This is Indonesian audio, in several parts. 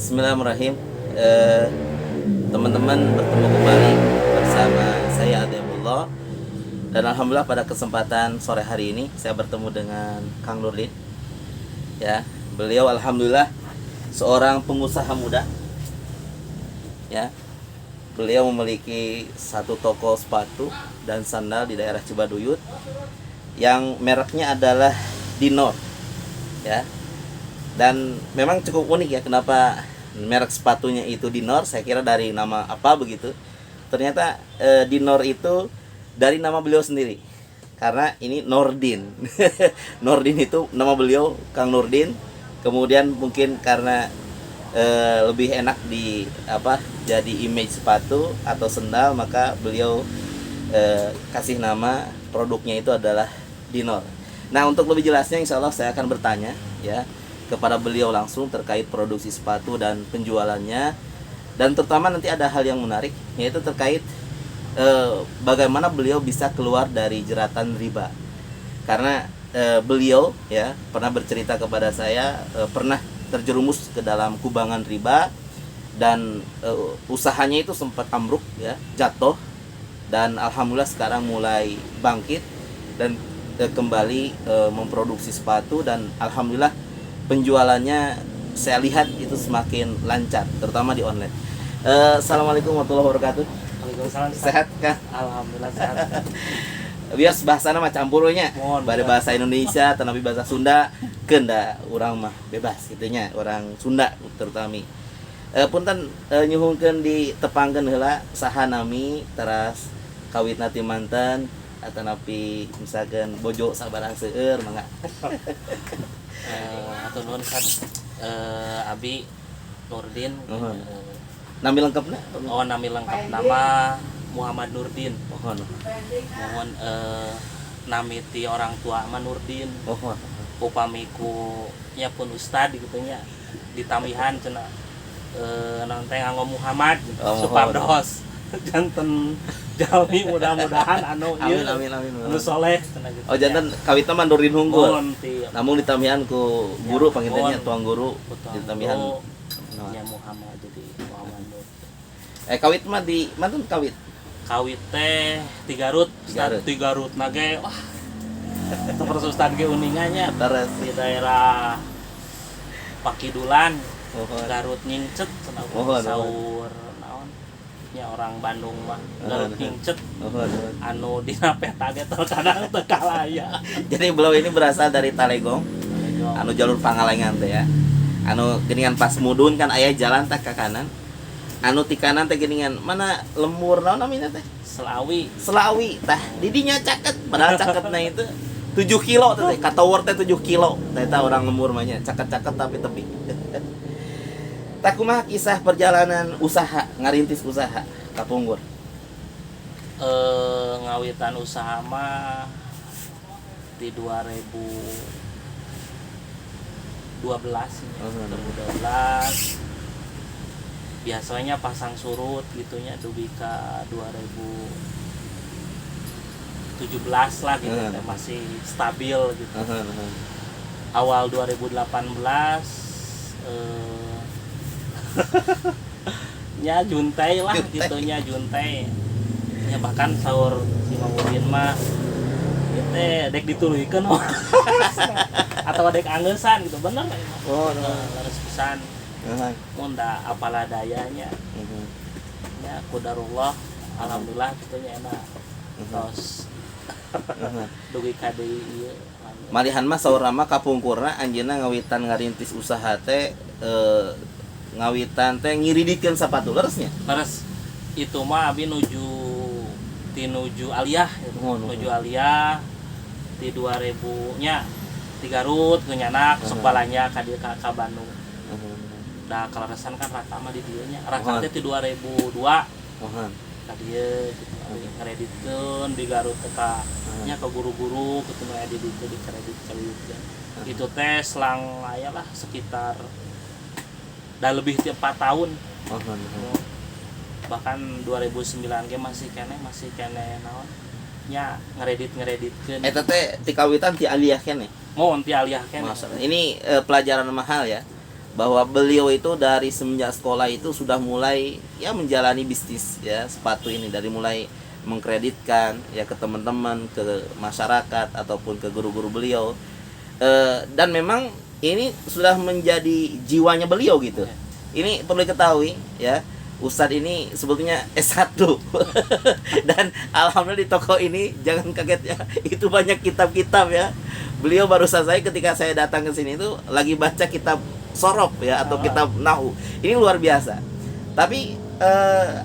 Bismillahirrahmanirrahim. Eh, Teman-teman, bertemu kembali bersama saya Ademullah. Dan alhamdulillah pada kesempatan sore hari ini saya bertemu dengan Kang Nurdin. Ya, beliau alhamdulillah seorang pengusaha muda. Ya. Beliau memiliki satu toko sepatu dan sandal di daerah Cibaduyut yang mereknya adalah Dinor. Ya. Dan memang cukup unik ya, kenapa merek sepatunya itu Dinor. Saya kira dari nama apa begitu. Ternyata Dinor itu dari nama beliau sendiri, karena ini Nordin. Nordin itu nama beliau, Kang Nurdin. Kemudian mungkin karena lebih enak di jadi image sepatu atau sendal, maka beliau kasih nama produknya itu adalah Dinor. Nah, untuk lebih jelasnya insya Allah saya akan bertanya ya kepada beliau langsung terkait produksi sepatu dan penjualannya, dan terutama nanti ada hal yang menarik, yaitu terkait bagaimana beliau bisa keluar dari jeratan riba. Karena beliau ya pernah bercerita kepada saya pernah terjerumus ke dalam kubangan riba, dan usahanya itu sempat ambruk ya, jatuh, dan alhamdulillah sekarang mulai bangkit dan kembali memproduksi sepatu, dan alhamdulillah penjualannya saya lihat itu semakin lancar, terutama di online. Assalamualaikum warahmatullahi wabarakatuh. Waalaikumsalam. Sehat kan? Alhamdulillah sehat. Bias bahasana mah campurnya. Mohon, Pada bahasa Indonesia tanapi bahasa Sunda kenda urang mah bebas gitunya, orang Sunda terutama. Punten nyuhungkeun ditepangkeun heula saha nami teras kawitna ti manten atanapi misalkan bojo sabaraha seueur mangga. Atau nuhun kan Abi Nurdin. Nami lengkapna? Nami lengkap nama Muhammad Nurdin. Mohon. Mohon nami ti orang tua mah Nurdin. Mohon. Upamiku nya pun ustad gitu nya ditamihan cenah naon teh nganggo Muhammad gitu. Supados janten jalmi mudah-mudahan anu ieu Amin. anu soleh cenah gitu. Oh, janten kawitna mah Nurdin Hunggul. Mohon ti Namun ditamihan ku guru panggilannya tuang guru ditamihan nya Muhammad, jadi Muhammad Nur. Kawit mah di manten kawit. Kawit teh di Garut, di Garut nage wah. Terus Ustad ge uningannya Terus di daerah Pakidulan, mohon. Garut Nyingcet cenah Mohon. saur naon nya orang Bandung mah Garut Nyingcet Mohon. anu dina peta ge terkadang teu kalaya. Jadi beliau ini berasal dari Talegong, anu jalur Pangalengan teh ya. Anu geuningan pas mudun kan aya jalan teh ka kanan. Anu ti kanan teh geuningan mana lembur naon namina teh? Selawi tah di dinya caket, padahal caketna itu 7 kilo teh, ka tower teh 7 kilo. Tah orang lembur mah nya, caket-caket tapi tepi. Tah kumaha kisah perjalanan usaha, ngarintis usaha Kapunggur? Ngawitan usaha mah di 2012 biasanya pasang surut gitunya dugi ka 2017 lah gitu, masih stabil gitu. Awal 2018 nya juntai lah gitunya, juntai ya, bahkan sahur si Mamudin mah teh dek dituluykeun atau dek angeusan gitu, bener leres pisan. Mun da apalah dayanya ya qadarullah, alhamdulillah gitunya enak. Terus dugi ka deui ieu Malihan mah saur mah kapungkurna anjeunna ngawitan ngarintis usaha teh ngawitan teh ngiridikeun sapatu leresnya. leres itu mah abi nuju aliyah gitu. Nuju aliyah di 2000 nya di Garut ngenyanak sok balanya ka dieu ka Bandung. Da kalaresan kan rata mah di dieu nya. Rata teh di 2002. Ka dieu gitu ngreditkeun di Garut teh ka nya ka guru-guru kitu aya di dieu di kredit. Itu teh selang aya lah sekitar dah lebih 4 tahun. Bahkan 2009 ge masih kene naon nya ngereditkeun. Eta teh ti kawitan ti aliyah keneh. Mohon ti aliyah keneh. Ini pelajaran mahal ya. bahwa beliau itu dari semenjak sekolah itu sudah mulai ya menjalani bisnis ya sepatu ini, dari mulai mengkreditkan ya ke teman-teman, ke masyarakat ataupun ke guru-guru beliau. Dan memang ini sudah menjadi jiwanya beliau gitu. Ini perlu diketahui ya, Ustadz ini sebetulnya S1 dan alhamdulillah di toko ini jangan kaget ya, itu banyak kitab-kitab ya. Beliau baru saja ketika saya datang ke sini itu lagi baca kitab Sorof ya atau kitab Nahu. Ini luar biasa. Tapi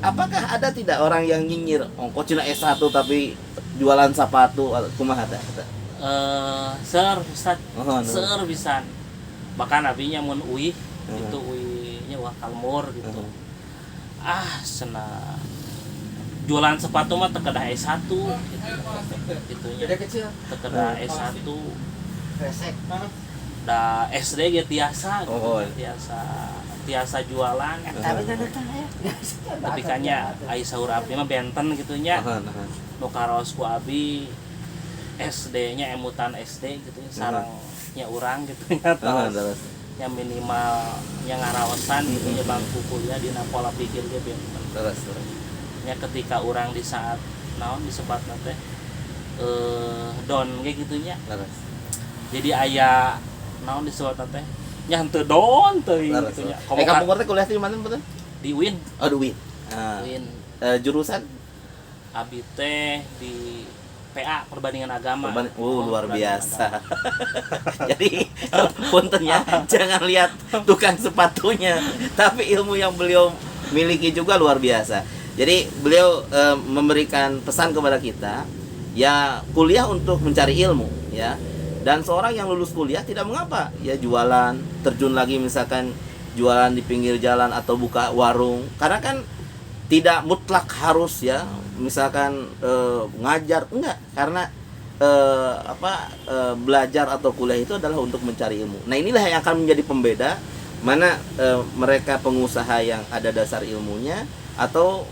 apakah ada tidak orang yang nyinyir, oh kok cina S1 tapi jualan sepatu kumaha ada? Ser Ustad, Oh, no. ser pisan. Bahkan abinya mun uih itu uihnya wah kalmur gitu. Sena jualan sepatu mah tekedah S1 gitu. Itunya. Tekedah S1. Da SD ge tiasa gitu. Tiasa jualan. Tapi kanya ai saur abdi mah benten gitu nya. Nu karos ku abi SD-nya emutan SD gitu nya sarangnya urang gitu nya. Ya minimal yang ngaraosan gitu ya bangku kuliah dina pola pikir ge benten. Ya ketika orang di saat naon disebat teh don kayak gitunya. Jadi aya naon disebut teh nya henteu don teuing gitunya. Kampung teh kuliah di mana betul? Di UIN. Oh, di UIN. UIN. Jurusan Abi teh di PA Perbandingan Agama. Luar biasa. Jadi puntennya jangan lihat tukang sepatunya, tapi ilmu yang beliau miliki juga luar biasa. Jadi beliau memberikan pesan kepada kita, ya kuliah untuk mencari ilmu, ya. Dan seorang yang lulus kuliah tidak mengapa, ya jualan, terjun lagi misalkan jualan di pinggir jalan atau buka warung, karena kan tidak mutlak harus ya, misalkan ngajar, enggak, karena belajar atau kuliah itu adalah untuk mencari ilmu. Nah inilah yang akan menjadi pembeda mana mereka pengusaha yang ada dasar ilmunya atau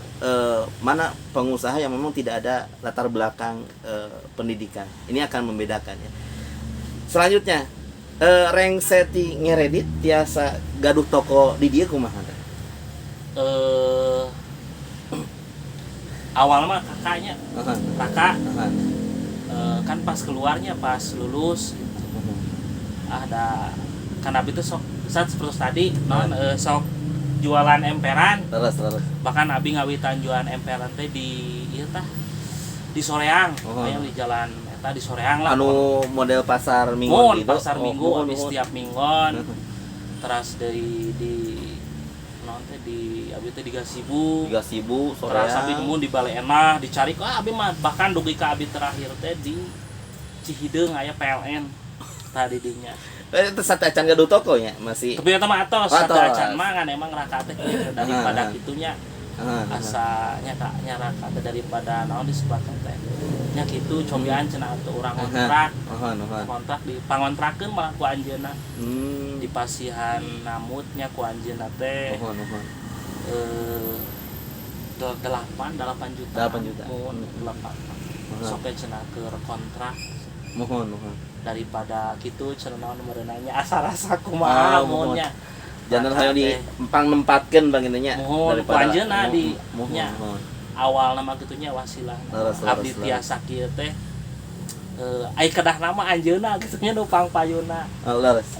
mana pengusaha yang memang tidak ada latar belakang pendidikan. Ini akan membedakan ya. Selanjutnya reng seti ngeredit tiasa gaduh toko di dia kumaha? Awal mah kakaknya kakak kan pas keluarnya pas lulus gitu. Ada kan abi tuh sok saat seperti tadi non sok jualan emperan terus bahkan abi ngawitan jualan emperan teh di ieu tah di Soreang yang di jalan eta di Soreang lah anu model pasar minggu gitu. Pasar minggu abi setiap minggon terus dari di non teh di abi teh di Gasibu Soreang terus abi kemun di Bale Enah dicari abi mah bahkan dugi ka abi terakhir teh di Cihideung aya PLN tadi dinya. Itu sate acan gaduh tokonya masih. Tapi eta mah atos sate acan mah kan emang raka teh daripada kitunya. Asanya nya raka teh daripada naon disebutkan teh. Nya kitu cobian cenah atuh urang kontrak. Kontrak di pangontrakeun malah ku anjeunna. Di Pasihan Namutnya ku anjeunna teh. 8 juta. 8 Sok cenah keur kontrak. Mohon. Daripada gitu cenah merenanya asa rasa kumaha mohonnya jangan hayo nempatkeun bang intinya daripada anjeunna di nya awal nama gitunya wasilah abdi tiasa kieu teh ai kedah nama anjeunna gitunya nu pangpayuna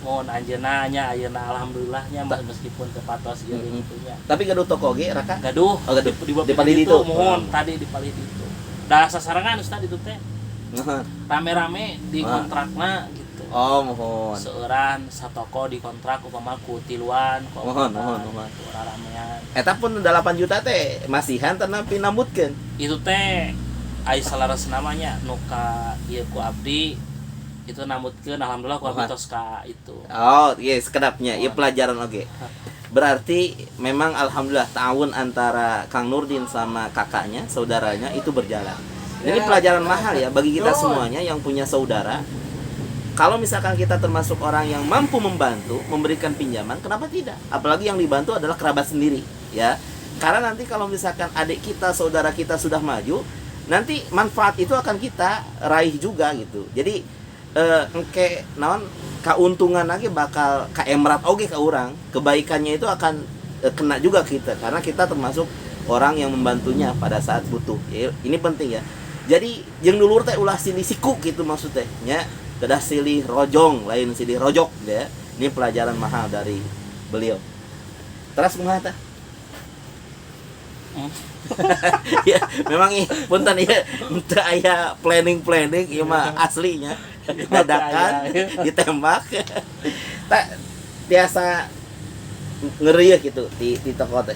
mohon anjeunna nya ayeuna alhamdulillah nya meskipun tepatos ieu gitunya tapi gaduh toko ge raka gaduh di Pali ditu mohon tadi di Pali ditu da sasarangan ustad itu teh rame-rame di kontrakna gitu. Mohon. Seueuran satoko di kontrak upama ku tiluan, mohon. Ramean. Eta pun 8 juta teh masihan tenan pinambutkeun. Itu teh ai salaras namanya nu ka ieu ku abdi itu nambutkeun alhamdulillah ku abdi tos ka itu. Sekedapnya ieu pelajaran oge. Berarti memang alhamdulillah tahun antara Kang Nurdin sama kakaknya, saudaranya itu berjalan. Ini pelajaran mahal ya bagi kita semuanya yang punya saudara. Kalau misalkan kita termasuk orang yang mampu membantu, memberikan pinjaman, kenapa tidak? Apalagi yang dibantu adalah kerabat sendiri, ya. Karena nanti kalau misalkan adik kita, saudara kita sudah maju, nanti manfaat itu akan kita raih juga gitu. Jadi, jangan sampai kita menganggap bahwa kita mampu memberikan pinjaman, kemudian kita tidak mampu memberikan pinjaman, kenapa tidak? Apalagi yang dibantu adalah kerabat sendiri, ya. Karena nanti kalau misalkan adik kita, saudara kita sudah maju, nanti manfaat itu akan kita raih juga gitu. Jadi, engke naon keuntungan lagi bakal ka emrat oge ka urang, kebaikannya itu akan kena juga kita karena kita termasuk orang yang membantunya pada saat butuh. Ya, ini penting ya. Jadi jeung dulur teh ulah silih siku gitu maksudnya nya. Kedah silih rojong lain silih rojok ya. Ini pelajaran mahal dari beliau. Terus kumaha teh? Ya, memang punten ya teu aya planning ieu mah aslinya dadakan ditembak. Tak biasa ngerieuh gitu di toko teh.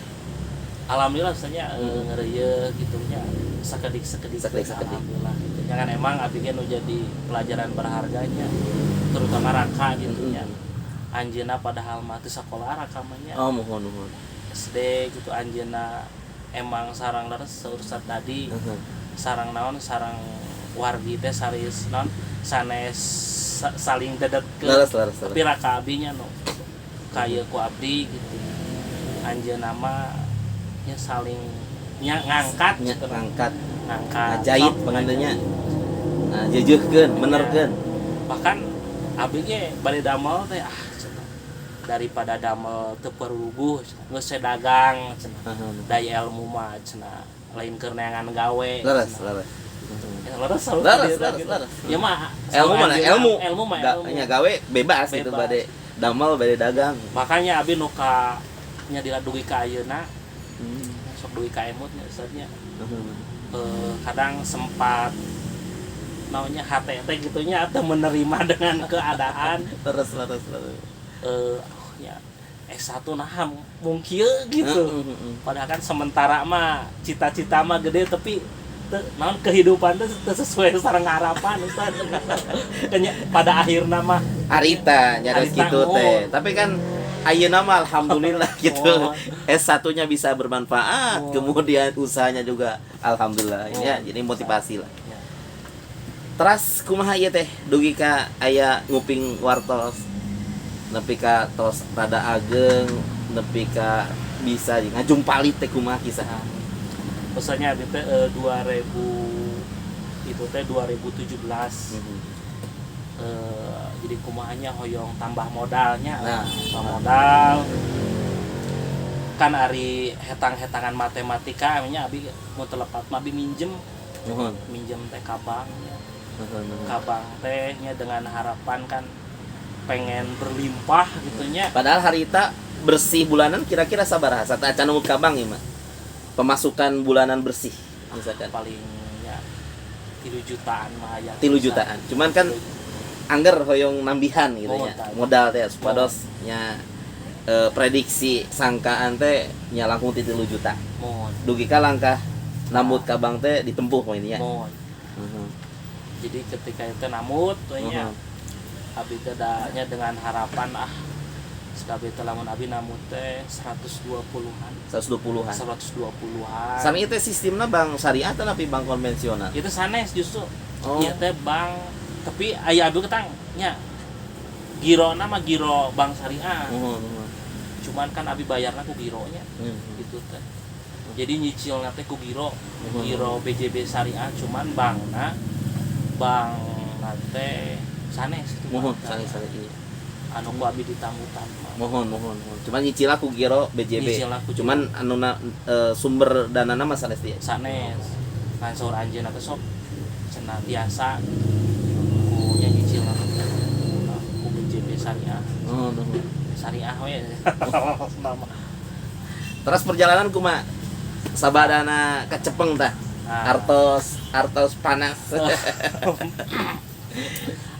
Alhamdulillah sebenarnya ngerieuh gitu nya sakedik alhamdulillah gitu. Jangan emang abi ge nu jadi pelajaran berharganya terutama Raka gitu nya. Anjeunna padahal mah teu sakola Raka mah nya. Oh, mohon. SD gitu anjeunna emang sarang leres seursat tadi. Sarang naon sarang wargi teh saris naon sanes saling dedetkeun. Leres. Tapi Raka abi nya nu kaya ku abdi gitu. Anjeunna mah nya saling ngangkat gitu. Ngangkat Jahit pengandunya. Nah, jeujeuhkeun, benerkeun. Bahkan abi ge bade damel teh daripada damel teu peruguh geus dagang cenah. Daya ilmu mah cenah lain keur neangan gawe. Leres. Ya mah ilmu mah nya gawe bebas gitu bade damel bade dagang. Makanya abi nu ka nya diladugi ka ayeuna. Sok dugi ka emut nya ustadnya. Kadang sempat namanya HTT gitunya atau menerima dengan keadaan Terus. Ya S1 nah mungkin gitu. Padahal kan sementara mah cita-cita mah gede tapi naon kehidupan teh sesuai sareng harapan Ustaz. Pada akhirna mah Arita nyaris gitu teh. Tapi kan ayeuna mah alhamdulillah gitu. S1-nya bisa bermanfaat, kemudian usahanya juga alhamdulillah ya. Jadi motivasi lah. Teras kumaha ieu teh dugi ka aya nguping wartos. Nepi ka tos rada ageng, nepi ka bisa ngajumpalit teh kumaha kisah. Pesannya abi teh 2000 itu teh 2017. Jadi kumahanya hoyong tambah modalnya. Tambah modal. Kan ari hetang-hetangan matematika nya abi mau telepat mah abi minjem teh ka bank. Ka bank teh nya dengan harapan kan pengen berlimpah gitunya. Padahal harita bersih bulanan kira-kira sabaraha sata acan nunggu ka bank ieu mah. Pemasukan bulanan bersih misalkan palingnya 3 jutaan mah aya. 3 jutaan. Cuman kan angger hoyong nambihan gitu nya. Modal teh supados nya prediksi sangkaan teh nya langkung 3 juta. Dugi ka langkah nambut ka bank teh ditempuh poin nya. Jadi ketika itu namut tuh nya abi teh nya dengan harapan sekabe teh lamun abi namut teh 120-an. 120-an. Sami teh sistemna bank syariah atau napi bank konvensional? Itu sanes justru. Ieu teh bank tapi aya abi ketang nya girona mah giro bank syariah. Cuman kan abi bayarna ku gironya. Gitu teh. Jadi nyicilna teh ku giro BJB syariah cuman bankna teh sanes gitu. Sanes iya. Anu ku abi ditanggutan mah. Mohon. Cuman nyicil aku giro BJB. Cuman anuna sumber danana mah sanes dia. Sanes. Kan saur anjeunna teh sok cenah biasa ku nya nyicil ku BJB syariah. Syariah we. Terus perjalanan kumaha? Sabadana ka Cepeng tah. Artos panas.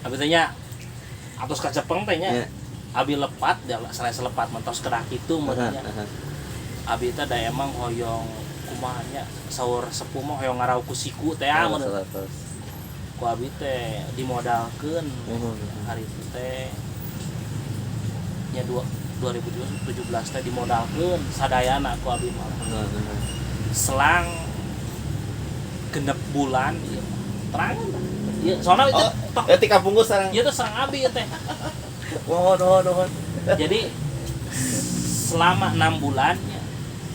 Abisnya atos ka Cepeng teh nya. Abi lepat selain selepat mentos kerak itu menurutnya. Abi teh da emang hoyong kumaha nya saur sepuh mah hoyong ngarau ku siku teh menurut. Ku abi teh dimodalkeun hari itu teh nya 2017 teh dimodalkeun sadayana ku abi mah. Selang genep bulan ieu terang. Ieu soalna itu ti kapungkur sareng. Ieu teh sareng abi teh. Mohon. Jadi selama 6 bulan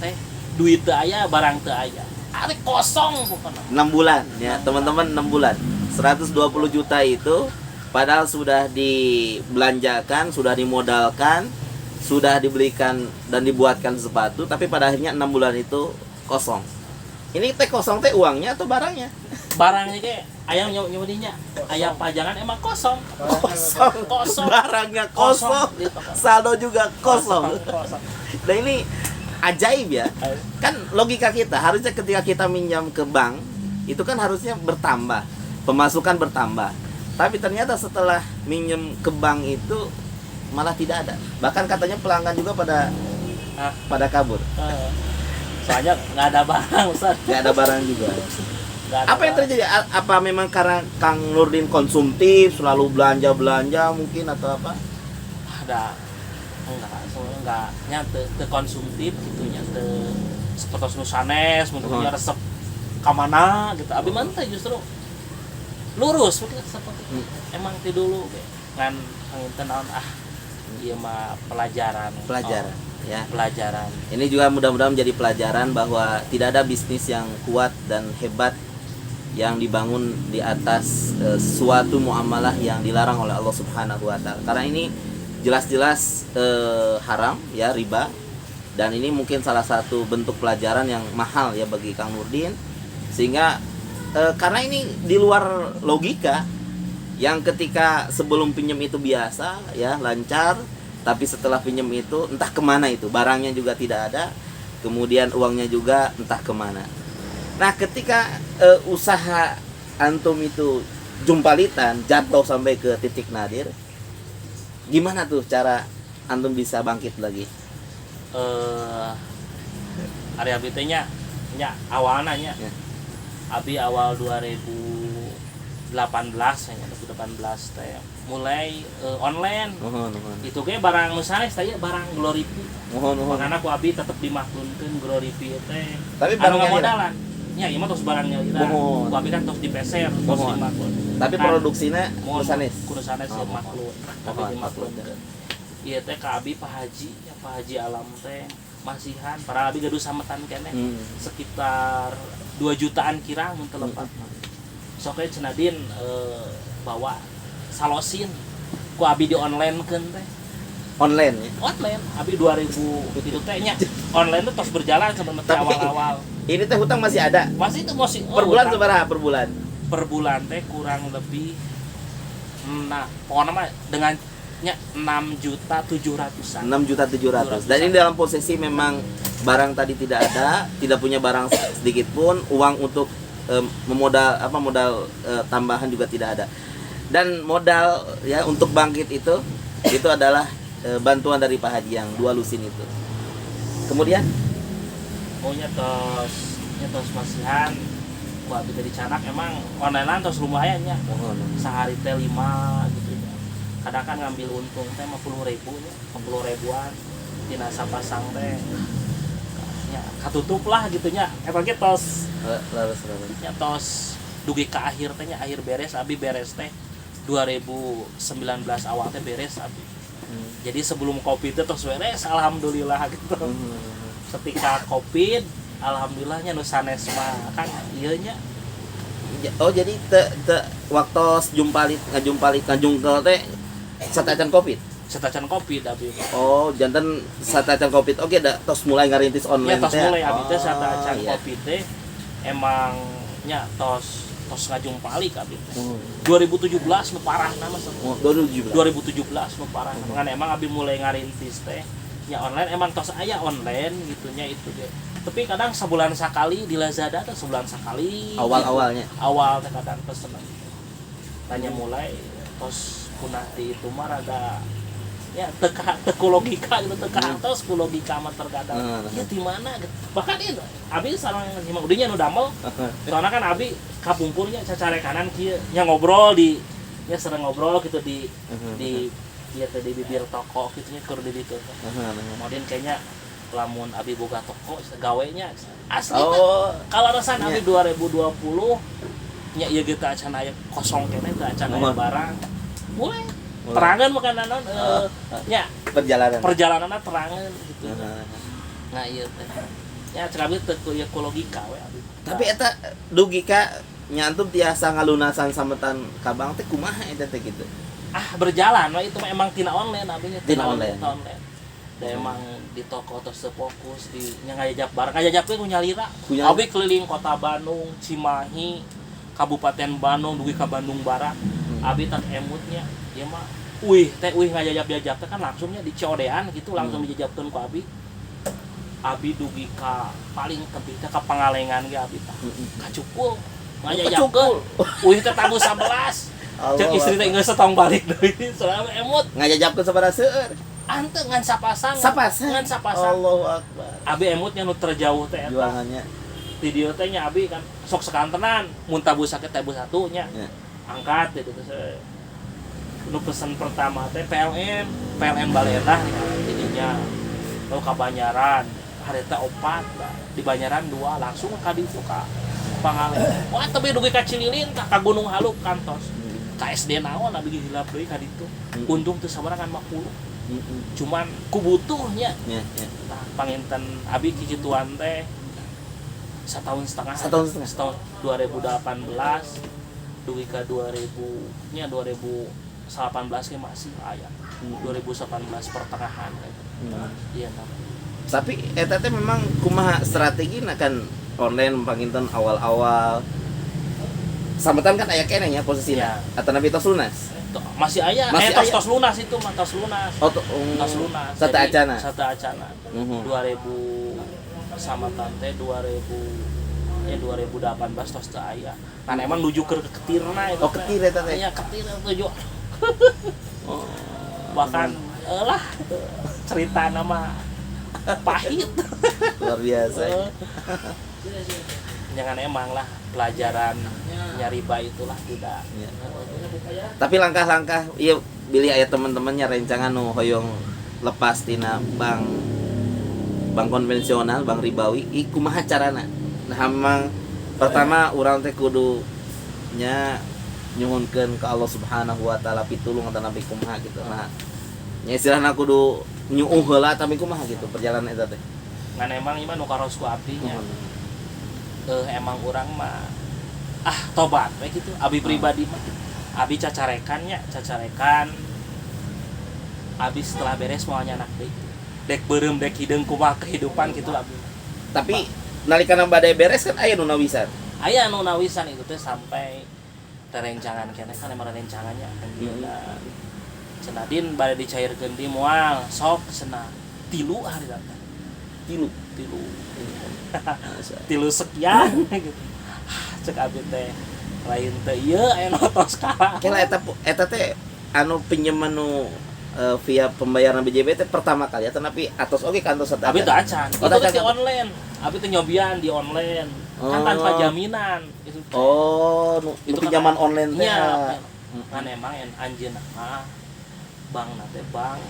teh duit teu aya, barang teu aya. Ari kosong pokoknya. 6 bulan ya, teman-teman 6 bulan. 120 juta itu Padahal sudah dibelanjakan, sudah dimodalkan, sudah dibelikan dan dibuatkan sepatu, tapi pada akhirnya 6 bulan itu kosong. Ini teh kosong teh uangnya atau barangnya? Barangnya kayak ayam nyebutnya ayam pajangan emang kosong. Kosong. Barangnya kosong. Gitu. Saldo juga kosong. Kosong. Nah ini ajaib ya. Kan logika kita harusnya ketika kita minjam ke bank itu kan harusnya bertambah, pemasukan bertambah. Tapi ternyata setelah minjem ke bank itu malah tidak ada. Bahkan katanya pelanggan juga pada kabur. Soalnya nggak ada barang, Ustaz. Nggak ada barang juga. Nggak ada Apa yang terjadi? Apa memang karena Kang Nurdin konsumtif, selalu belanja mungkin atau apa? Ada enggak nya teu konsumtif gitunya teu seperti nusanes mungkin resep ka mana gitu. Abi mah teh justru lurus mungkin seperti emang ti dulu ge ngan ngeunteu naon ieu mah pelajaran Ya. Pelajaran. Ini juga mudah-mudahan menjadi pelajaran bahwa tidak ada bisnis yang kuat dan hebat yang dibangun di atas suatu muamalah yang dilarang oleh Allah Subhanahu wa taala. Karena ini jelas-jelas haram ya, riba. Dan ini mungkin salah satu bentuk pelajaran yang mahal ya bagi Kang Nurdin. Sehingga karena ini di luar logika yang ketika sebelum pinjam itu biasa ya, lancar, tapi setelah pinjam itu entah kemana itu, barangnya juga tidak ada, kemudian uangnya juga entah kemana. Nah ketika usaha antum itu jumpalitan, jatuh sampai ke titik nadir, gimana tuh cara antum bisa bangkit lagi? Ari abi teh nya awalna nya. Ya. Abi awal 2018 teh mulai online. Itu ge barang nu sanes teh barang Gloripi. Makana ku abi tetep dimaklunkeun Gloripi teh. Tapi anu barangnya modalan. Nya ieu mah tos barangnya kita. Ku abi kan tos dipeser, tos dimaklun. Tapi produksinya nu sanes. Kudu sanes ya maklun. Tapi dimaklunkeun. Ieu teh ka abi Pak Haji, ya Pak Haji Alam teh masihan para abi gaduh sametan keneh. Sekitar 2 jutaan kirang mun teu lepat. Sok we cenadin bawa salosin ku abi di online keun teh. Online ya. Online abi 2000 itu teh nya online teh tos berjalan sebenarnya awal-awal. Ini teh hutang masih ada. Masih itu masih Per bulan sabaraha per bulan? Per bulan teh kurang lebih pokoknya mah dengan nya 6.700.000-an. 6.700.000. Dan ini dalam posisi memang barang tadi tidak ada, tidak punya barang sedikit pun, uang untuk modal tambahan juga tidak ada. Dan modal ya untuk bangkit itu adalah bantuan dari Pak Haji yang 2 lusin itu. Kemudian tos masihan buat dari canak emang online tos lumayan ya. Sehari teh 5 gitu. Kadang kan ngambil untung teh 50.000 nya, 50.000-an tina sapasang teh. Ya, katutup lah gitu nya. Eta ge tos nya tos dugi ka akhir teh nya, akhir beres abi beres teh 2019 awal teh beres abi. Jadi sebelum Covid teh tos beres alhamdulillah gitu. Ketika Covid alhamdulillahnya nu sanes mah kan ieu nya. Oh jadi waktu ngajungkel teh satacan Covid. Satacan Covid abi. Oh, janten satacan Covid. Oke, tos mulai ngarintis online teh. Ya tos mulai abi teh Oh, satacan iya. Covid teh emang nya tos ngajumpali ka abi teh. 2017 nu parah nama Oh, 2017. nu parah. Ngan emang abi mulai ngarintis teh nya online emang tos aya online gitunya itu ge. Tapi kadang sebulan sekali di Lazada teh sebulan sekali. Awal-awalnya. Awal teh kadang pesenan. Tanya mulai tos punah di itu mah rada ya teku logika gitu terus ku logika mah terkadang ya di mana gitu. Bahkan ini abi sareng himang udinya nu damel soalnya kan abi kapumpulnya cacare kanan kieu nya ngobrol nya sering ngobrol gitu di ieu teh di bibir toko gitu nya keur di ditu. Kemudian kayaknya lamun abi boga toko gawenya asli kalau resan abi 2020 nya ieu ge teh acan aya kosong keneh teh acan aya barang mulai terangan makanan nya perjalanan terangan gitu. Nah iya teh nya cenah abi teh ku logika we abi. Tapi eta dugi ka nya antum tiasa ngalunasan sametan ka bank teh kumaha eta teh gitu. berjalan wah itu mah emang tina online abinya Tina online. da emang di toko terus fokus di ngajak barang ngajak teh nyalira Kunyalira. abi keliling kota Bandung Cimahi Kabupaten Bandung dugi ka Bandung Barat abi tak emutnya ya mah teh ngajak-jajak teh kan langsungnya di codean gitu langsung dijajabkeun ku abi dugi ka paling tebih teh ka Pangalengan ge abi tah ka Cukul ngajajabkeun teh tamu 11 cek istri teh geus tong balik deui soalnya emut ngajajabkeun sabaraha seueur. ante ngan sapasang Sapasang. Allahu Akbar. abi emutnya nu terjauh teh eta Jualannya. di dieu teh nya abi kan sok sekantenan mun tabu sakit tabu satu nya Ya. angkat gitu terus nu pesan pertama teh PLN Baledah jadinya lalu ka Banyaran harita 4 di Banyaran 2 langsung ka ditu ka Pangalengan wah tapi dugi ka Cililin ka Gunung Haluk kantos ka SD naon abi hilap deui ka ditu untung teu sabaraha kan 50 cuman ku butuhnya Ya. nah panginten abi kikituan teh setahun setengah 2018 dugi ke 2000 nya 2018 ke masih aya 2018 pertengahan gitu. Iya Tapi eta teh memang kumaha strategi kan online panginten awal-awal sambutan kan aya keneh nya posisinya atau nabi tos lunas masih aya tos lunas itu mah tos lunas tos lunas sate acana 2000 sama tante 2018 tos teu aya kan emang nuju ke ketirna itu ketir eta teh iya ketir tuju bahkan lah cerita nama pahit luar biasa jangan emang lah pelajaran nyariba itulah tidak ya. Tapi langkah-langkah iya bilih aya teman-temannya rencangan nu hoyong lepas tina bank konvensional bank ribawi kumaha carana nah emang pertama urang teh kudu nya nyuhunkeun ka Allah Subhanahu wa taala pitulung atau nabi kumaha gitu nah nya istilahna kudu nyuuh heula tapi kumaha gitu perjalanan eta teh ngan emang ieu mah nu karos ku apinya emang urang mah tobat we gitu abi pribadi mah abi cacarekan abi setelah beres mau nyanak deui dek beureum dek hideung kumaha kehidupan gitu abi tapi nalikana badai beres kan aya nu nawisan aya nu nawisan itu teh sampai terencangan keneh kan emang rencangannya anjeunna cenadin bade dicairkeun di moal sok cenah 3 hari datang 3 sekian gitu cek abi teh lain teh ieu aya notos kala kela eta teh anu pinjaman nu via pembayaran BJB teh pertama kali atau tapi atos oge kantos eta abi teh acan itu teh di online abi teh nyobian di online kan tanpa jaminan itu itu pinjaman kan, online teh kan emang anjeunna mah bank nate bank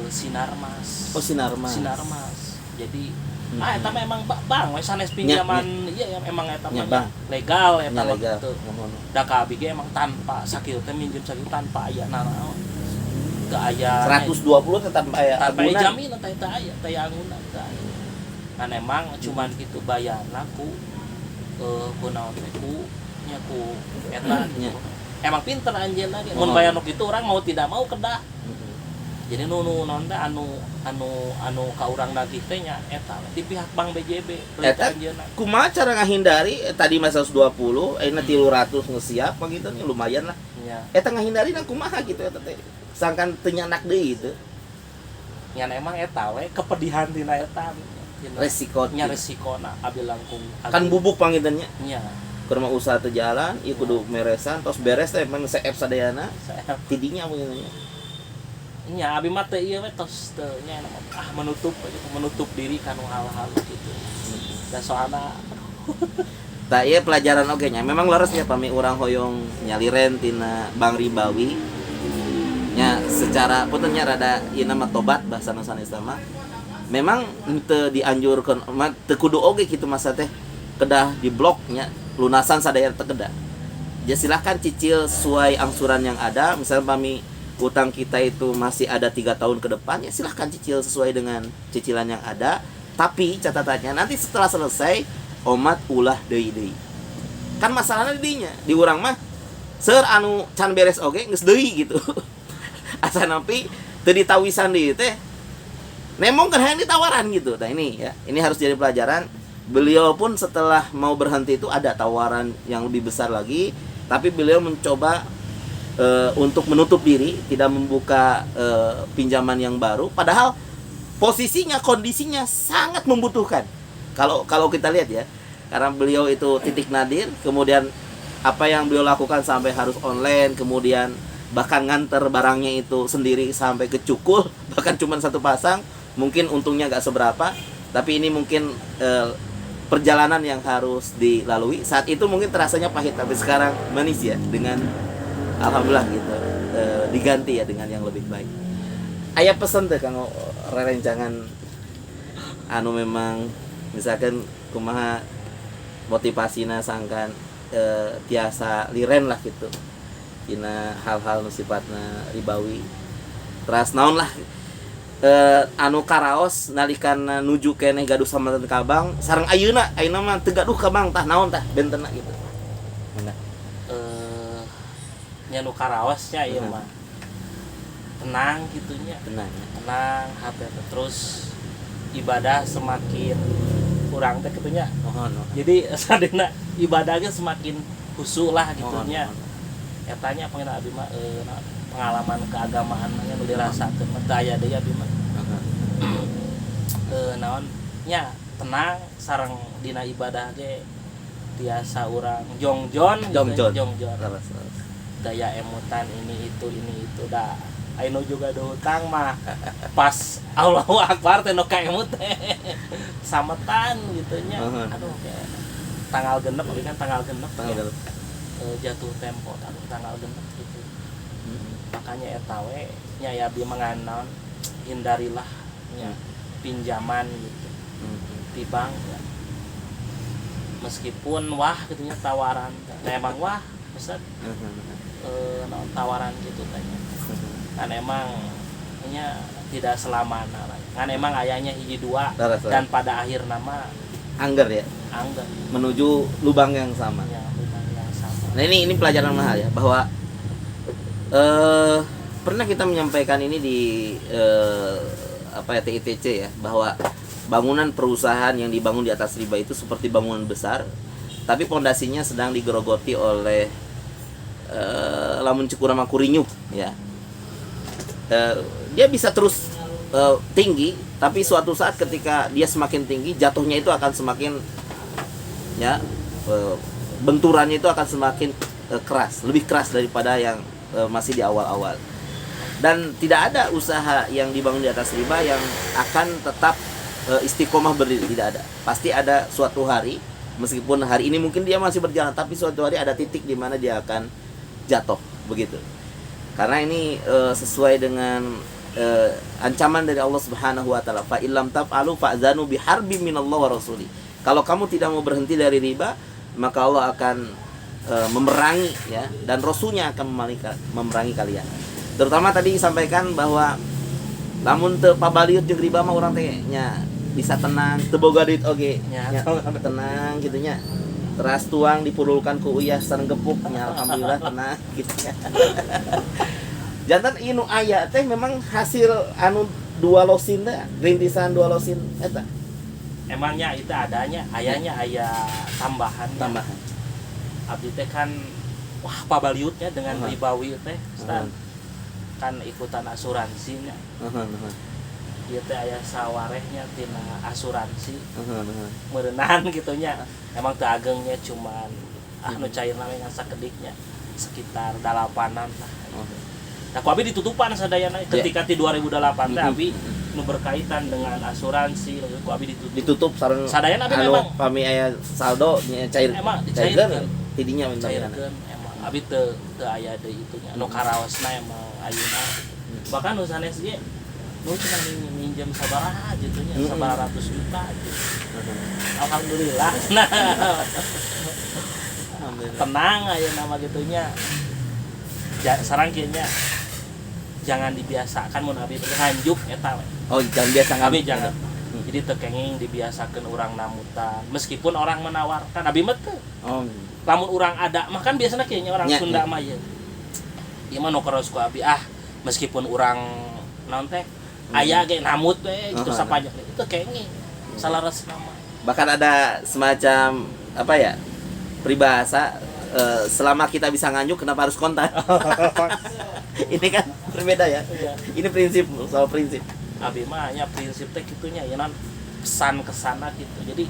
Sinarmas Sinarmas jadi eta mah emang bang we sanes pinjaman iya emang eta mah legal eta mah kitu da ka abi ge emang tanpa sakieu teh minjem sakieu tanpa aya nanaon teu aya 120 teh tanpa aya jaminan teh aya teh angunan teh aya kan emang cuman kitu bayarna ku kunaon teh ku nya ku eta emang pinter anjeunna ge mun bayar nu kitu urang mau tidak mau kedah jadi nu naon teh anu ka urang nagih teh nya eta di pihak Bank BJB eta kumaha cara ngahindari tadi mah 120 ayeuna 300 geus siap gitu nya lumayan lah nya eta ngahindari na kumaha gitu eta teh sangkan teu nyanak deui gitu nya emang eta we kepedihan tina eta resikona abi langkung kan bubuk pangitannya nya keur mah usaha teu jalan ieu kudu meresan tos beres teh emang seep sadayana tidinya beunanya nya abi mah teh ieu we tos teu nya menutup diri kanu hal-hal gitu dan soalna tah ieu pelajaran oge nya memang leres nya pami urang hoyong nyaliren tina bank ribawi nya secara puntennya rada ieu nama tobat bahasa Nusanista mah memang teu dianjurkeun mah teu kudu oge kitu masa teh kedah di blok nya lunasan sadaya teu kedah ya silahkan cicil sesuai angsuran yang ada misalnya pami utang kita itu masih ada 3 tahun ke depan ya silahkan cicil sesuai dengan cicilan yang ada tapi catatannya nanti setelah selesai omat ulah deui kan masalahnya dinya di urang mah seur anu can beres oge geus deui gitu. Asa napi teu ditawisan deui teh nemong kan hayang ditawaran gitu. Nah ini ya, ini harus jadi pelajaran. Beliau pun setelah mau berhenti itu ada tawaran yang lebih besar lagi, tapi beliau mencoba untuk menutup diri, tidak membuka pinjaman yang baru, padahal posisinya, kondisinya sangat membutuhkan. Kalau kita lihat ya, karena beliau itu titik nadir, kemudian apa yang beliau lakukan sampai harus online, kemudian bahkan nganter barangnya itu sendiri sampai ke Cukul, bahkan cuma satu pasang, mungkin untungnya gak seberapa, tapi ini mungkin perjalanan yang harus dilalui. Saat itu mungkin terasanya pahit, tapi sekarang manis ya, dengan alhamdulillah gitu, diganti ya dengan yang lebih baik. Aya pesan teh kanggo rerencangan anu memang misalkan kumaha motivasina sangkan tiasa liren lah gitu dina hal-hal nu sifatna ribawi. Teras naon lah anu karaos nalikana nuju keneh gaduh samanten ka Abang sareng ayeuna mah teu gaduh ka Bang tah naon tah bentenna gitu. Mana? Nya nu karaosnya ieu mah tenang gitunya, tenang hati terus ibadah semakin kurang teh gitunya. Jadi sadena ibadahnya semakin khusyuk lah gitunya. Etanya pengen abi mah pengalaman keagamaan nya nu dirasakeun mah daya deui abi mah. Naon nya tenang sareng dina ibadah ge biasa urang jongjon. Daya emutan ini itu dah aino juga ada hutang mah pas Allahu Akbar teh nu ka emut teh sametan gitunya. Aduh kayak tanggal genep kan tanggal genep jatuh tempo tanggal genep gitu. Makanya eta we nya ya abi manganon hindarilah nya pinjaman gitu di bank ya. Meskipun wah gitunya tawaran emang wah Ustaz tawaran gitu tanya kan emang nya tidak selamanya kan emang ayahnya hiji dua dan pada akhir nama angger menuju lubang yang sama. Ya, lubang yang sama. Nah ini pelajaran mahal ya, bahwa pernah kita menyampaikan ini di TITC ya, bahwa bangunan perusahaan yang dibangun di atas riba itu seperti bangunan besar, tapi pondasinya sedang digerogoti oleh lamun Cikurama Kurinyuh ya. Dia bisa terus tinggi, tapi suatu saat ketika dia semakin tinggi, jatuhnya itu akan semakin ya benturannya itu akan semakin keras, lebih keras daripada yang masih di awal-awal. Dan tidak ada usaha yang dibangun di atas riba yang akan tetap istiqomah berdiri, tidak ada. Pasti ada suatu hari, meskipun hari ini mungkin dia masih berjalan, tapi suatu hari ada titik di mana dia akan jatuh begitu. Karena ini sesuai dengan ancaman dari Allah Subhanahu wa taala, fa illam taf'alu fa'zanu biharbin minallah wa rasuli. Kalau kamu tidak mau berhenti dari riba, maka Allah akan memerangi ya, dan rasulnya akan memerangi kalian. Terutama tadi disampaikan bahwa lamun teu pabaliut jeung riba mah urang teh nya bisa tenang, teu boga duit oge nya tenang gitu nya. Teras tuang dipululkan ku uyah sareng gepuk nya alhamdulillah tenang gitu ya. Jantan ieu nu aya teh memang hasil anu dua losin teh, rintisan dua losin eta. Emangnya itu adanya, ayahnya aya tambahan. Abdi teh kan wah pabaliutnya dengan ribawi teh, kan ikutan asuransinya. Ieu teh aya sawarehnya tina asuransi. Meureunaan gitunya. Emang teu agengnya cuman nu cairna we ngan sakediknya sekitar 8-an lah. Nah, ku abi ditutupan sadayana ketika di 2008 teh abi nu berkaitan dengan asuransi ku abi ditutup sareng sadayana abi memang pami aya saldo nya cair. Emang dicairkeun tidinya minta emang abi teu aya deui itunya nu karaosna emang ayeuna. Bahkan nu sanes ge nu cuma minjem sabaraha gitu nya, sabaraha ratus juta gitu. Alhamdulillah. Nah. Tenang aja nama gitunya. Sarang kieu nya jangan dibiasakan mun abi teh hanjuk eta we. Oh, jangan biasa abi jangan. Jadi teu kenging dibiasakeun urang namutan. Meskipun orang menawarkan abi mah teu. lamun orang ada mah kan biasanya kayaknya orang Ya, Sunda ya. mah ya ieu mah nu keros ku abi meskipun orang naon teh aya ge namut we gitu sapanjang itu kayaknya salaras nama Bahkan ada semacam apa ya? Peribahasa selama kita bisa nganjuk kenapa harus kontak? Ini kan berbeda ya. Iya. Ini prinsip, soal prinsip. abi mah nya prinsip teh kitunya ya nan pesan kesana gitu jadi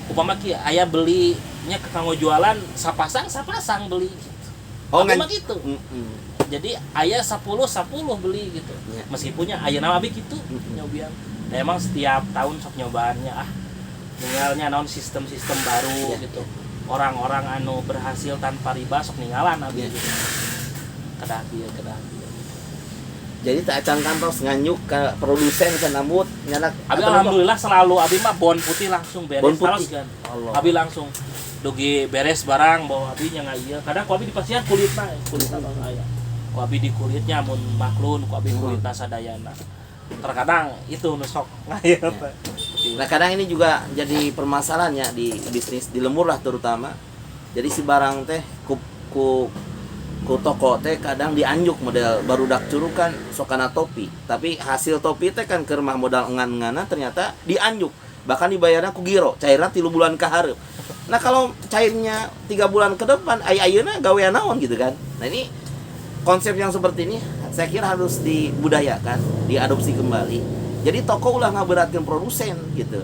upama kieu aya belinya ke kanggo jualan sapasang beli gitu abi mah gitu jadi aya 10 beli gitu Ya. meskipunnya aya nama abi gitu nyobian nah, emang setiap tahun sok nyobaannya ninggalnya naon sistem-sistem baru Ya. gitu orang-orang anu berhasil tanpa riba sok ninggalan abi Ya. gitu kedah kieu Jadi tak acan kantos nganyuk ke produsen ke namut nyanak. abi alhamdulillah selalu abi mah bon putih langsung beres Bon putih. kan Allah. abi langsung dugi beres barang bawa abi nya ieu kadang ku abi di pasien kulitna bang aya ku abi di kulitnya mun maklun ku abi kulitna sadayana terkadang itu nu sok ngayeu teh Nah kadang ini juga jadi permasalahannya di bisnis di lemur lah terutama. Jadi si barang teh ku toko teh kadang dianjuk model barudak curukan sokana topi, tapi hasil topi teh kan keur mah modal engan-engana ternyata dianjuk, bahkan dibayarnya ku giro cairna 3 bulan ka hareup. Nah kalau cairnya 3 bulan ke depan ayeuna gawean naon gitu kan. Nah ini konsep yang seperti ini saya kira harus dibudayakan, diadopsi kembali. Jadi toko ulah ngaberatkeun produsen gitu.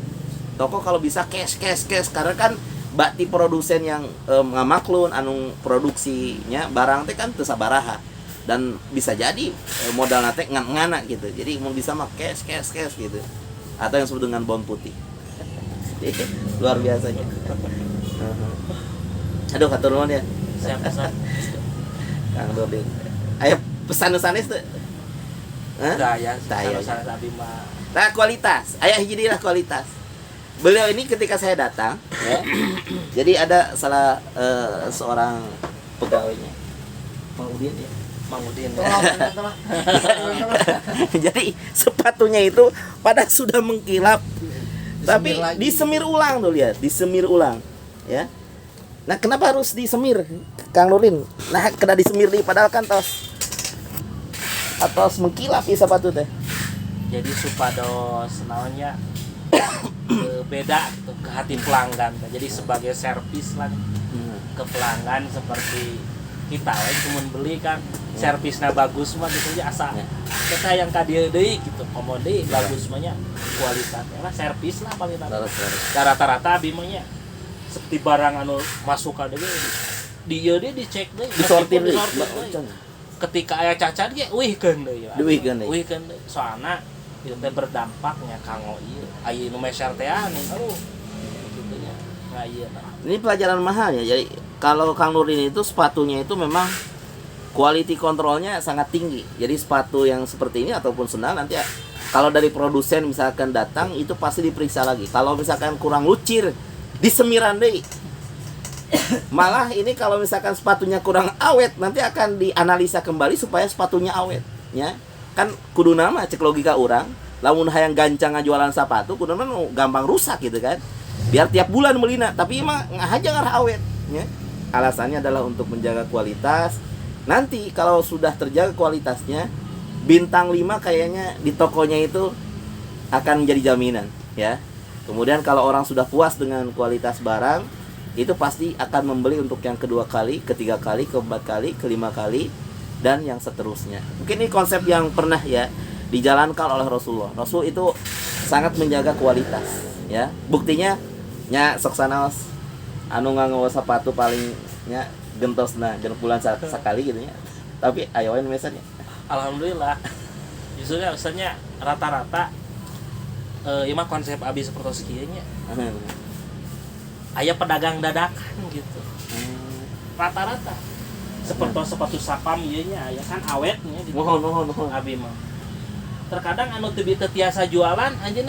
Toko kalau bisa cash karena kan bakti produsen yang ngamaklun anu produksinya barang teh kan teu sabaraha dan bisa jadi modal teh ngan-ngana gitu. Jadi mau bisa mah cash gitu. Atau yang disebut dengan bon putih. Jadi, luar biasanya. Aduh hatur nuhun ya. saya pesan Kang Doding. Aya pesan-pesanis teu? Hah? daya Daya. sanes abi mah Nah, kualitas. Aya hiji deui lah kualitas. Beliau ini ketika saya datang, ya, jadi ada salah seorang pegawainya, Mang Udin ya. Mang Udin Jadi sepatunya itu pada sudah mengkilap, tapi lagi. disemir ulang tuh lihat, disemir ulang, ya. Nah, kenapa harus disemir, Kang Nurdin? Nah, kena disemir di padahal kan tos mengkilap ya sepatu teh. jadi supados naonnya beda gitu ke hati pelanggan jadi sebagai servis lah ke pelanggan seperti kita cuma beli kan servisnya bagus mah gitu aja asa kita yang kadieu deui gitu komode bagus mah nya kualitasnya lah servis lah paling rata-rata abi mah nya seperti barang anu masuk ka deui di ieu deui dicek deui Disortir deui. ketika aya cacat ge euihkeun deui Dieuwihkeun deui. euihkeun deui soalna itu teh berdampaknya kanggo ieu aya nu meser teh anu gitu nya ieu Ini pelajaran mahal ya. Jadi kalau Kang Nurdin itu sepatunya itu memang quality controlnya sangat tinggi. Jadi sepatu yang seperti ini ataupun sendal nanti kalau dari produsen misalkan datang itu pasti diperiksa lagi. Kalau misalkan kurang lucir, disemiran deui. Malah ini kalau misalkan sepatunya kurang awet nanti akan dianalisa kembali supaya sepatunya awet, ya. Kan kuduna mah cek logika orang, lamun hayang gancang ngajualan sepatu kuduna mah gampang rusak gitu kan. Biar tiap bulan melina, tapi emang ngahaja ngarah awet, ya. Alasannya adalah untuk menjaga kualitas. Nanti kalau sudah terjaga kualitasnya, bintang 5 kayaknya di tokonya itu akan menjadi jaminan, ya. Kemudian kalau orang sudah puas dengan kualitas barang, itu pasti akan membeli untuk yang kedua kali, ketiga kali, keempat kali, kelima kali, dan yang seterusnya. Mungkin ini konsep yang pernah ya dijalankan oleh Rasulullah. Rasul itu sangat menjaga kualitas, ya. Buktinya nya sok sanaos anu nganggo sepatu paling nya gentosna jeung bulan sakali gitu nya. Tapi aya wae mesannya. alhamdulillah justru misalnya rata-rata ieu mah konsep abi seperti kieu nya aya pedagang dadakan gitu rata-rata seperti sepatu sapam ieu nya aya kan awetnya gitu Mohon. abi mah terkadang anu teu tiasa jualan anjeun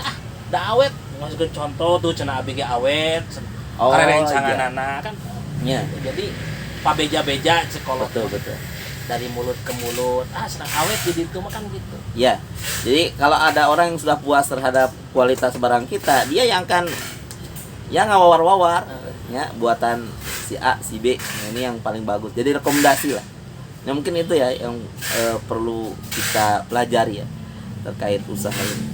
da awet ngasikeun contoh tuh cenah abi ge awet karerencanganana kan Iya. jadi pabeja-beja cekolot Betul. dari mulut ke mulut senang awet jadi itu mah kan gitu Ya, jadi kalau ada orang yang sudah puas terhadap kualitas barang kita, dia yang akan ya ngawar-wawar, ya buatan si A, si B. Nah, ini yang paling bagus. Jadi rekomendasi lah. Nah, mungkin itu ya yang perlu kita pelajari ya terkait usaha ini.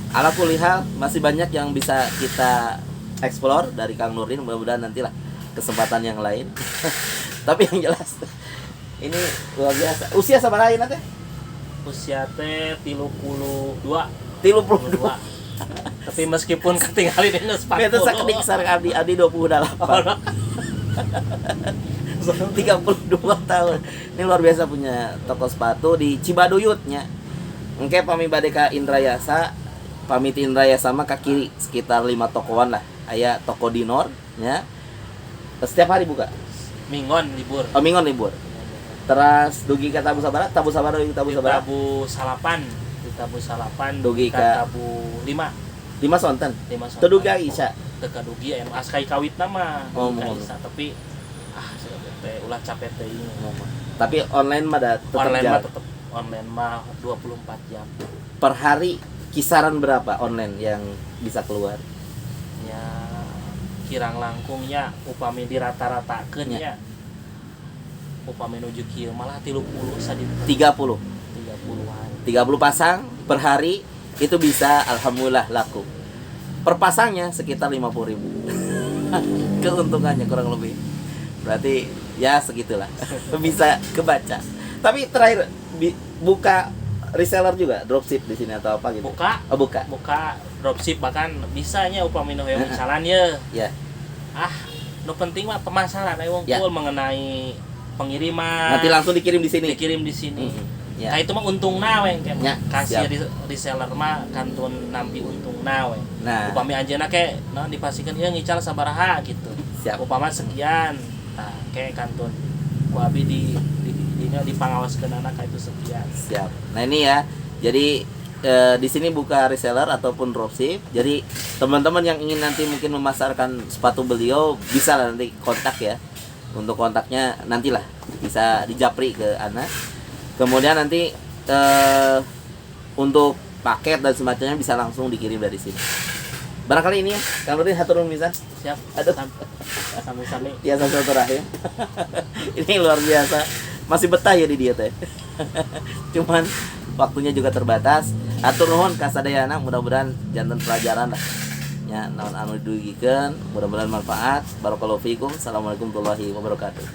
Ala kulihal masih banyak yang bisa kita explore dari Kang Nurdin, mudah-mudahan nantilah kesempatan yang lain. Tapi yang jelas ini luar biasa. Usia sama lain nanti? Usia teh 32. 32. Tapi meskipun ketinggalin ini 40. Itu sakedik sareng Abdi 28. 32 tahun. Ini luar biasa punya toko sepatu di Cibaduyutnya. Engke pami bade ka Indrayasa, pamit Indrayasa mah ka kiri sekitar 5 tokoan lah. Aya toko Dinor nya. Setiap hari buka. Minggon libur. Oh, minggon libur. Terus dugi ka Tabu Sabara, Tabu Sabara dugi Tabu Sabara. Tabu Salapan, di Tabu Salapan Dugi ka ka Tabu 5. 5 sonten. 5 sonten. Teu dugi Aisyah. Teu ka dugi aya askai kawitna mah. Oh, Dugi ka mau. Aisyah, tapi teh ulah capek teh ini. Tapi online mah tetap Online jalan. mah tetep online mah 24 jam. Per hari kisaran berapa online yang bisa keluar? Ya kirang langkungnya upami dirata-ratakeun Ya. ya. Upami nuju kieu malah 30 sadina. 30. 30-an. 30 pasang per hari itu bisa alhamdulillah laku. Per pasangnya sekitar 50.000. Keuntungannya kurang lebih. Berarti ya segitulah. Bisa kebaca. Tapi terakhir buka reseller juga, dropship di sini atau apa gitu? Buka. Oh, buka. Buka dropship bahkan bisanya upami nu hoyong misalan ye. Ya. Nu penting mah pemasaran wong Ya. mengenai pengiriman. Nanti langsung dikirim di sini. dikirim di sini. Ya. Nah itu mah untungna we engke Ya, kasih siap. reseller mah kantun nampi untungna we. Nah, Upami anjeunna ke dipasikeun ieu ngical sabaraha gitu. siap. Upama sekian. Nah, kayak kantun ku abi di pangawaskeun anak itu sekian. Siap. Nah, ini ya. Jadi di sini buka reseller ataupun dropship. Jadi teman-teman yang ingin nanti mungkin memasarkan sepatu beliau bisa lah nanti kontak ya. Untuk kontaknya nantilah bisa dijapri ke Ana. Kemudian nanti untuk paket dan semacamnya bisa langsung dikirim dari sini. Barangkali ini ya, Kang Nurdin hatur nuhun pisan. Siap. Aduh. Sami-sami. Ya sampai terakhir. Ini luar biasa. Masih betah ya di dia teh. Cuman waktunya juga terbatas. Hatur nuhun kasadayana, mudah-mudahan janten pelajaran lah. Ya, naon anu didugikeun, mudah-mudahan manfaat. Barakallahu fikum. Assalamualaikum warahmatullahi wabarakatuh.